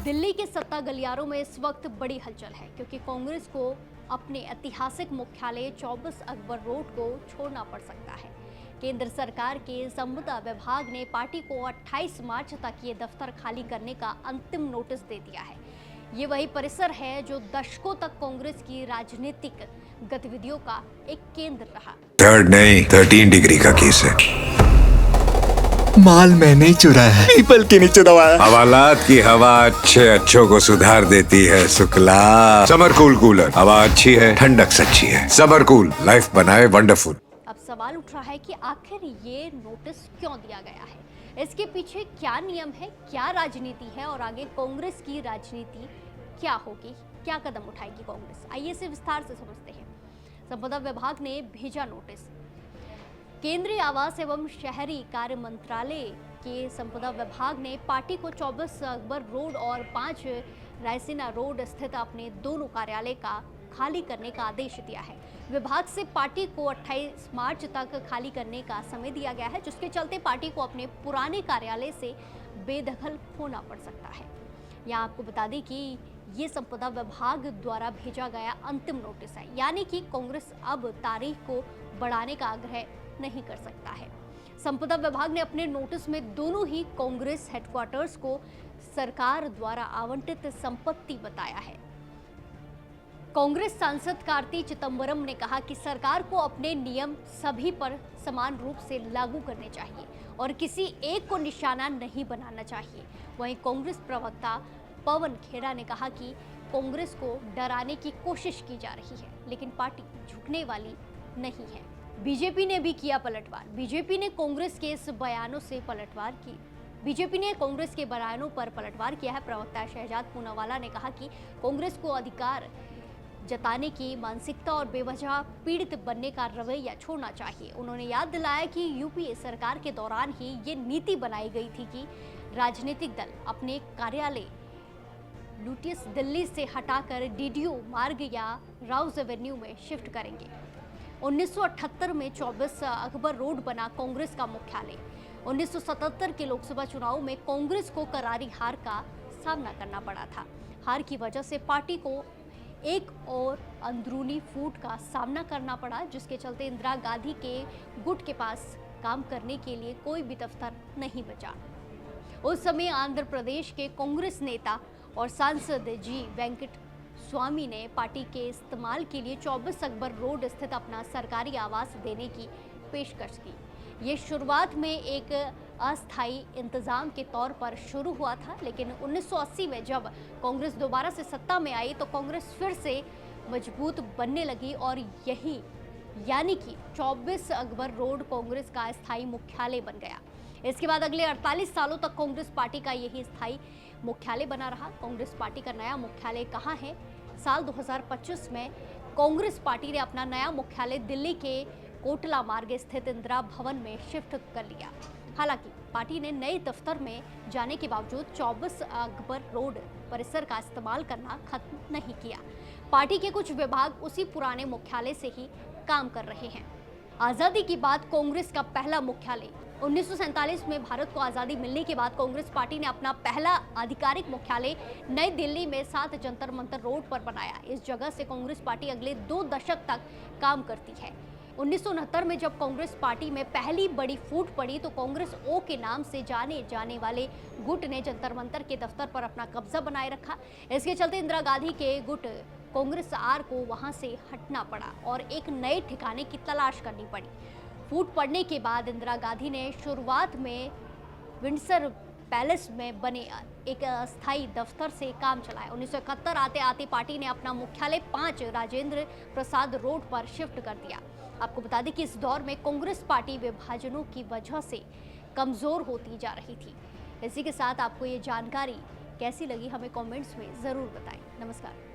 दिल्ली के सत्ता गलियारों में इस वक्त बड़ी हलचल है क्योंकि कांग्रेस को अपने ऐतिहासिक मुख्यालय 24 अकबर रोड को छोड़ना पड़ सकता है। केंद्र सरकार के संविदा विभाग ने पार्टी को 28 मार्च तक ये दफ्तर खाली करने का अंतिम नोटिस दे दिया है। ये वही परिसर है जो दशकों तक कांग्रेस की राजनीतिक गतिविधियों का एक केंद्र रहा। 3rd नहीं 13 डिग्री का केस है। माल मैंने ही चुराया है, पीपल के नीचे दबाया। हवालात की हवा अच्छों को सुधार देती है शुक्ला। समर कूल कूलर, हवा अच्छी है, ठंडक सच्ची है। समर कूल, लाइफ बनाए वंडरफुल। अब सवाल उठ रहा है कि आखिर ये नोटिस क्यों दिया गया है, इसके पीछे क्या नियम है, क्या राजनीति है और आगे कांग्रेस की राजनीति क्या होगी, क्या कदम उठाएगी कांग्रेस। आइए इसे विस्तार से समझते हैं। संपदा विभाग ने भेजा नोटिस। केंद्रीय आवास एवं शहरी कार्य मंत्रालय के संपदा विभाग ने पार्टी को 24 अकबर रोड और 5 रायसीना रोड स्थित अपने दोनों कार्यालय का खाली करने का आदेश दिया है। विभाग से पार्टी को 28 मार्च तक खाली करने का समय दिया गया है, जिसके चलते पार्टी को अपने पुराने कार्यालय से बेदखल होना पड़ सकता है। यहाँ आपको बता दें कि ये संपदा विभाग द्वारा भेजा गया अंतिम नोटिस है, यानी कि कांग्रेस अब तारीख को बढ़ाने का आग्रह नहीं कर सकता है। संपदा विभाग ने अपने नोटिस में दोनों ही कांग्रेस हेडक्वार्टर्स को सरकार द्वारा आवंटित संपत्ति बताया है। कांग्रेस सांसद कार्ति चिदंबरम ने कहा कि सरकार को अपने नियम सभी पर समान रूप से लागू करने चाहिए और किसी एक को निशाना नहीं बनाना चाहिए। वहीं कांग्रेस प्रवक्ता पवन खेड़ा ने कहा कि कांग्रेस को डराने की कोशिश की जा रही है, लेकिन पार्टी झुकने वाली नहीं है। बीजेपी ने भी किया पलटवार। बीजेपी ने कांग्रेस के इस बयानों से पलटवार की। बीजेपी ने कांग्रेस के बयानों पर पलटवार किया है। प्रवक्ता शहजाद पूनावाला ने कहा कि कांग्रेस को अधिकार जताने की मानसिकता और बेवजह पीड़ित बनने का रवैया छोड़ना चाहिए। उन्होंने याद दिलाया कि यूपीए सरकार के दौरान ही ये नीति बनाई गई थी कि राजनीतिक दल अपने कार्यालय लुटियस दिल्ली से हटाकर डीडीओ मार्ग या राउज एवेन्यू में शिफ्ट करेंगे। 1978 में 24 अकबर रोड बना कांग्रेस का मुख्यालय। 1977 के लोकसभा चुनाव में कांग्रेस को करारी हार का सामना करना पड़ा था। हार की वजह से पार्टी को एक और अंदरूनी फूट का सामना करना पड़ा, जिसके चलते इंदिरा गांधी के गुट के पास काम करने के लिए कोई भी दफ्तर नहीं बचा। उस समय आंध्र प्रदेश के कांग्रेस नेता और सांसद जी वेंकट स्वामी ने पार्टी के इस्तेमाल के लिए 24 अकबर रोड स्थित अपना सरकारी आवास देने की पेशकश की। ये शुरुआत में एक अस्थायी इंतजाम के तौर पर शुरू हुआ था, लेकिन 1980 में जब कांग्रेस दोबारा से सत्ता में आई तो कांग्रेस फिर से मजबूत बनने लगी और यही यानी कि 24 अकबर रोड कांग्रेस का स्थायी मुख्यालय बन गया। इसके बाद अगले 48 सालों तक कांग्रेस पार्टी का यही स्थायी मुख्यालय बना रहा। कांग्रेस पार्टी का नया मुख्यालय कहाँ है? साल 2025 में कांग्रेस पार्टी ने अपना नया मुख्यालय दिल्ली के कोटला मार्ग स्थित इंदिरा भवन में शिफ्ट कर लिया। हालांकि पार्टी ने नए दफ्तर में जाने के बावजूद 24 अकबर रोड परिसर का इस्तेमाल करना खत्म नहीं किया। पार्टी के कुछ विभाग उसी पुराने मुख्यालय से ही काम कर रहे हैं। आज़ादी की बात कांग्रेस का पहला मुख्यालय 1947 में भारत को आज़ादी मिलने के बाद कांग्रेस पार्टी ने अपना पहला आधिकारिक मुख्यालय नई दिल्ली में 7 जंतर मंतर रोड पर बनाया। इस जगह से कांग्रेस पार्टी अगले 2 दशक तक काम करती है। 1969 में जब कांग्रेस पार्टी में पहली बड़ी फूट पड़ी तो कांग्रेस ओ के नाम से जाने जाने वाले गुट ने जंतर मंतर के दफ्तर पर अपना कब्जा बनाए रखा। इसके चलते इंदिरा गांधी के गुट कांग्रेस आर को वहां से हटना पड़ा और एक नए ठिकाने की तलाश करनी पड़ी। फूट पड़ने के बाद इंदिरा गांधी ने शुरुआत में विंडसर पैलेस में बने एक अस्थायी दफ्तर से काम चलाया। 1971 आते आते पार्टी ने अपना मुख्यालय 5 राजेंद्र प्रसाद रोड पर शिफ्ट कर दिया। आपको बता दें कि इस दौर में कांग्रेस पार्टी विभाजनों की वजह से कमजोर होती जा रही थी। इसी के साथ आपको ये जानकारी कैसी लगी हमें कमेंट्स में ज़रूर बताएं। नमस्कार।